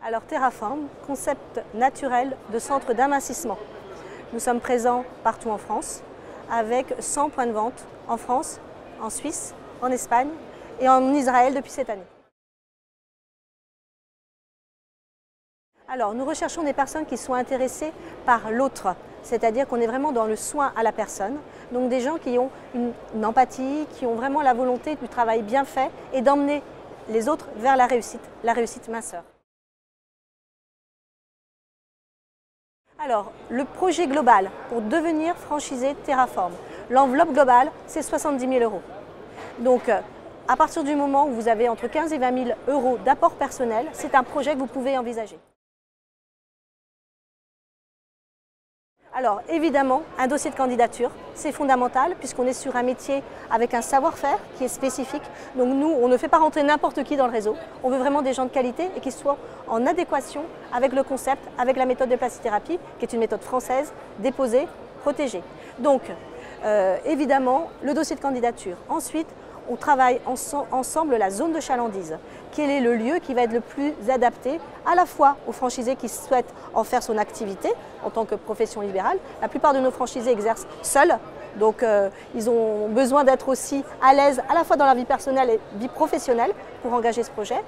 Alors Terraform, concept naturel de centre d'amincissement. Nous sommes présents partout en France avec 100 points de vente en France, en Suisse, en Espagne et en Israël depuis cette année. Alors nous recherchons des personnes qui sont intéressées par l'autre, c'est-à-dire qu'on est vraiment dans le soin à la personne, donc des gens qui ont une empathie, qui ont vraiment la volonté du travail bien fait et d'emmener les autres vers la réussite minceur. Alors, le projet global pour devenir franchisé Terraform, l'enveloppe globale, c'est 70 000 €. Donc, à partir du moment où vous avez entre 15 et 20 000 € d'apport personnel, c'est un projet que vous pouvez envisager. Alors, évidemment, un dossier de candidature, c'est fondamental puisqu'on est sur un métier avec un savoir-faire qui est spécifique. Donc nous, on ne fait pas rentrer n'importe qui dans le réseau. On veut vraiment des gens de qualité et qui soient en adéquation avec le concept, avec la méthode de plasithérapie, qui est une méthode française, déposée, protégée. Donc, évidemment, le dossier de candidature. Ensuite, on travaille ensemble la zone de chalandise. Quel est le lieu qui va être le plus adapté à la fois aux franchisés qui souhaitent en faire son activité en tant que profession libérale. La plupart de nos franchisés exercent seuls, donc ils ont besoin d'être aussi à l'aise à la fois dans la vie personnelle et vie professionnelle pour engager ce projet.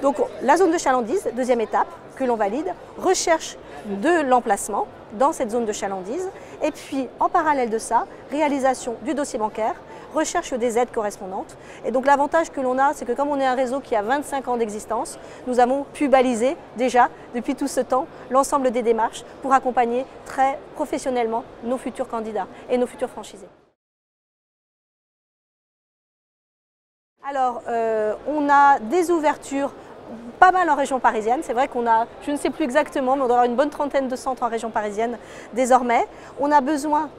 Donc la zone de chalandise, deuxième étape que l'on valide, recherche de l'emplacement dans cette zone de chalandise et puis en parallèle de ça, réalisation du dossier bancaire, recherche des aides correspondantes. Et donc l'avantage que l'on a, c'est que comme on est un réseau qui a 25 ans d'existence, nous avons pu baliser déjà depuis tout ce temps l'ensemble des démarches pour accompagner très professionnellement nos futurs candidats et nos futurs franchisés. Alors, on a des ouvertures pas mal en région parisienne. C'est vrai qu'on a, je ne sais plus exactement, mais on doit avoir une bonne trentaine de centres en région parisienne désormais. On a besoin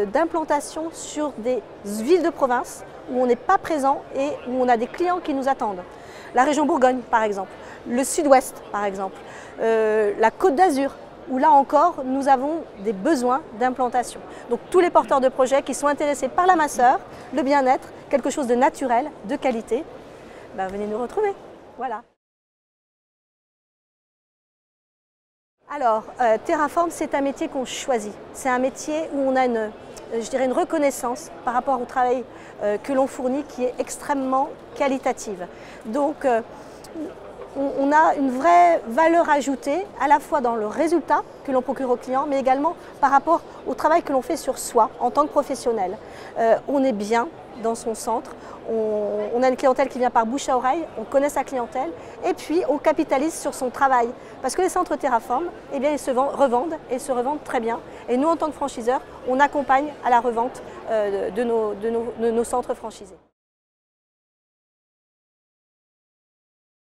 d'implantation sur des villes de province où on n'est pas présent et où on a des clients qui nous attendent. La région Bourgogne, par exemple, le Sud-Ouest, par exemple, la Côte d'Azur, où là encore, nous avons des besoins d'implantation. Donc tous les porteurs de projets qui sont intéressés par la minceur, le bien-être, quelque chose de naturel, de qualité, ben, venez nous retrouver. Voilà. Alors, Terraform, c'est un métier qu'on choisit. C'est un métier où on a une reconnaissance par rapport au travail que l'on fournit qui est extrêmement qualitative. Donc, on a une vraie valeur ajoutée à la fois dans le résultat que l'on procure aux clients, mais également par rapport au travail que l'on fait sur soi en tant que professionnel. On est bien dans son centre, on a une clientèle qui vient par bouche à oreille, on connaît sa clientèle et puis on capitalise sur son travail. Parce que les centres Terraform, eh bien, ils se revendent et se revendent très bien. Et nous, en tant que franchiseurs, on accompagne à la revente de nos centres franchisés.